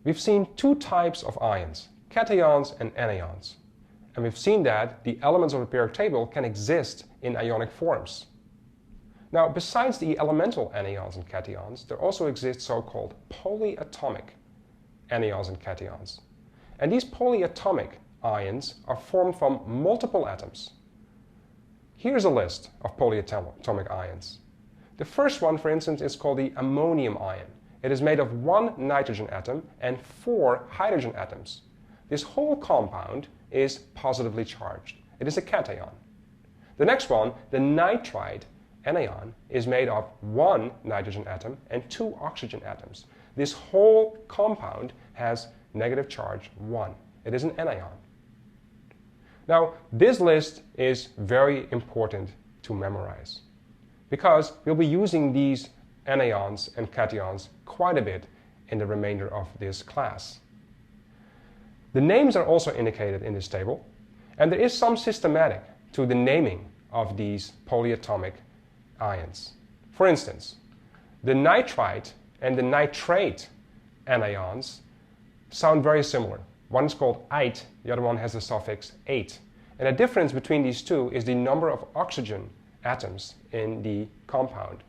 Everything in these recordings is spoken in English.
We've seen two types of ions, cations and anions. And we've seen that the elements of the periodic table can exist in ionic forms. Now, besides the elemental anions and cations, there also exist so-called polyatomic anions and cations. And these polyatomic ions are formed from multiple atoms. Here's a list of polyatomic ions. The first one, for instance, is called the ammonium ion. It is made of one nitrogen atom and 4 hydrogen atoms. This whole compound is positively charged. It is a cation. The next one, the nitride anion, is made of 1 nitrogen atom and 2 oxygen atoms. This whole compound has negative charge 1. It is an anion. Now, this list is very important to memorize because we'll be using these anions and cations quite a bit in the remainder of this class. The names are also indicated in this table, and there is some systematic to the naming of these polyatomic ions. For instance, the nitrite and the nitrate anions sound very similar. One is called "ite", the other one has the suffix "ate". And the difference between these two is the number of oxygen atoms in the compound.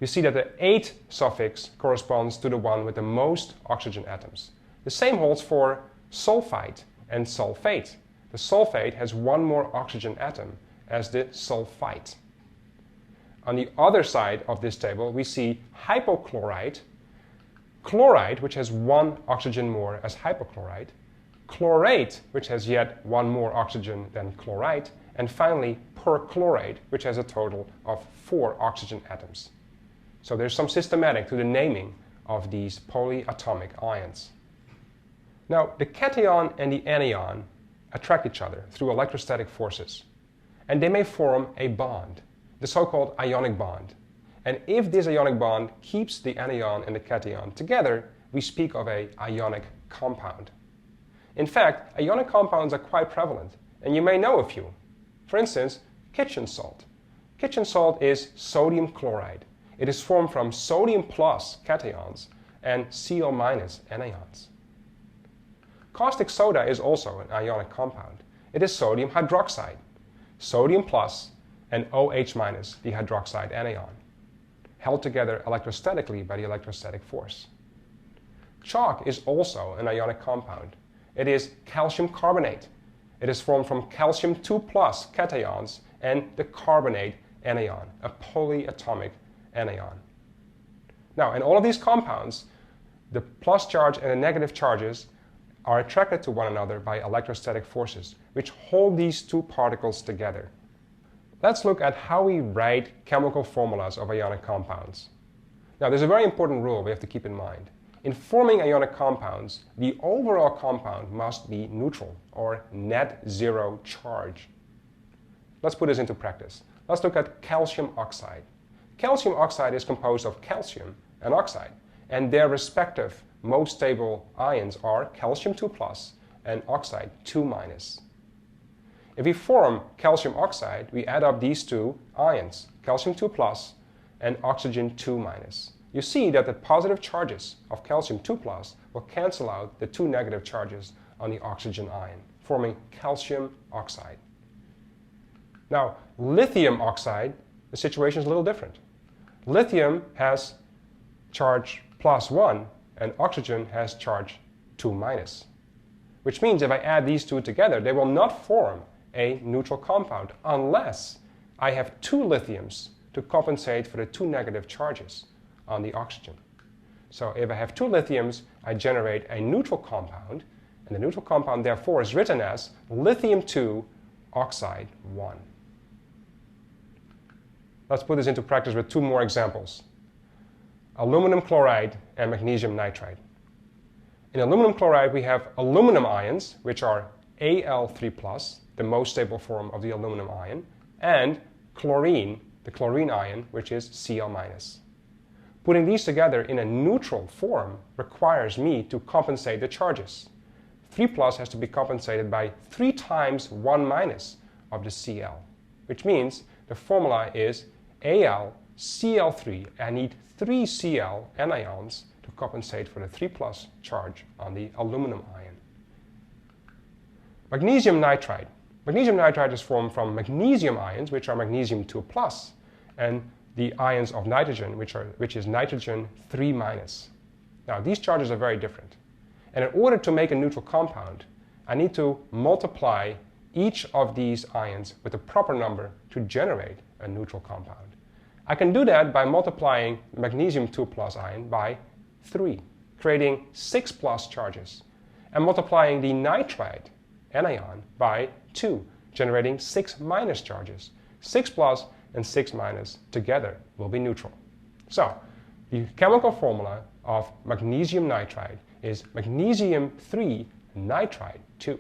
You see that the "ate" suffix corresponds to the one with the most oxygen atoms. The same holds for sulfite and sulfate. The sulfate has 1 more oxygen atom as the sulfite. On the other side of this table, we see hypochlorite, chlorite, which has 1 oxygen more as hypochlorite, chlorate, which has yet 1 more oxygen than chlorite, and finally perchlorate, which has a total of 4 oxygen atoms. So there's some systematic to the naming of these polyatomic ions. Now, the cation and the anion attract each other through electrostatic forces, and they may form a bond, the so-called ionic bond. And if this ionic bond keeps the anion and the cation together, we speak of an ionic compound. In fact, ionic compounds are quite prevalent, and you may know a few. For instance, kitchen salt. Kitchen salt is sodium chloride. It is formed from sodium plus cations and Cl minus anions. Caustic soda is also an ionic compound. It is sodium hydroxide, sodium plus and OH minus, the hydroxide anion, held together electrostatically by the electrostatic force. Chalk is also an ionic compound. It is calcium carbonate. It is formed from calcium 2 plus cations and the carbonate anion, a polyatomic anion. Now, in all of these compounds, the plus charge and the negative charges are attracted to one another by electrostatic forces, which hold these two particles together. Let's look at how we write chemical formulas of ionic compounds. Now, there's a very important rule we have to keep in mind. In forming ionic compounds, the overall compound must be neutral, or net zero charge. Let's put this into practice. Let's look at calcium oxide. Calcium oxide is composed of calcium and oxide, and their respective most stable ions are calcium 2 plus and oxide 2 minus. If we form calcium oxide, we add up these two ions, calcium 2 plus and oxygen 2 minus. You see that the positive charges of calcium 2 plus will cancel out the 2 negative charges on the oxygen ion, forming calcium oxide. Now, lithium oxide, the situation is a little different. Lithium has charge +1 and oxygen has charge 2 minus, which means if I add these two together, they will not form a neutral compound unless I have 2 lithiums to compensate for the 2 negative charges on the oxygen. So if I have 2 lithiums, I generate a neutral compound, and the neutral compound therefore is written as lithium 2 oxide 1. Let's put this into practice with 2 more examples. Aluminum chloride and magnesium nitride. In aluminum chloride, we have aluminum ions, which are Al3+, the most stable form of the aluminum ion, and chlorine, the chlorine ion, which is Cl-. Putting these together in a neutral form requires me to compensate the charges. 3+ has to be compensated by 3 times 1 minus of the Cl, which means the formula is AlCl3. I need 3 Cl anions to compensate for the 3 plus charge on the aluminum ion. Magnesium nitride. Magnesium nitride is formed from magnesium ions, which are magnesium 2 plus, and the ions of nitrogen, which is nitrogen 3 minus. Now, these charges are very different. And in order to make a neutral compound, I need to multiply each of these ions with a proper number to generate a neutral compound. I can do that by multiplying magnesium 2 plus ion by 3, creating 6 plus charges, and multiplying the nitride anion by 2, generating 6 minus charges. 6 plus and 6 minus together will be neutral. So, the chemical formula of magnesium nitride is magnesium 3 nitride 2.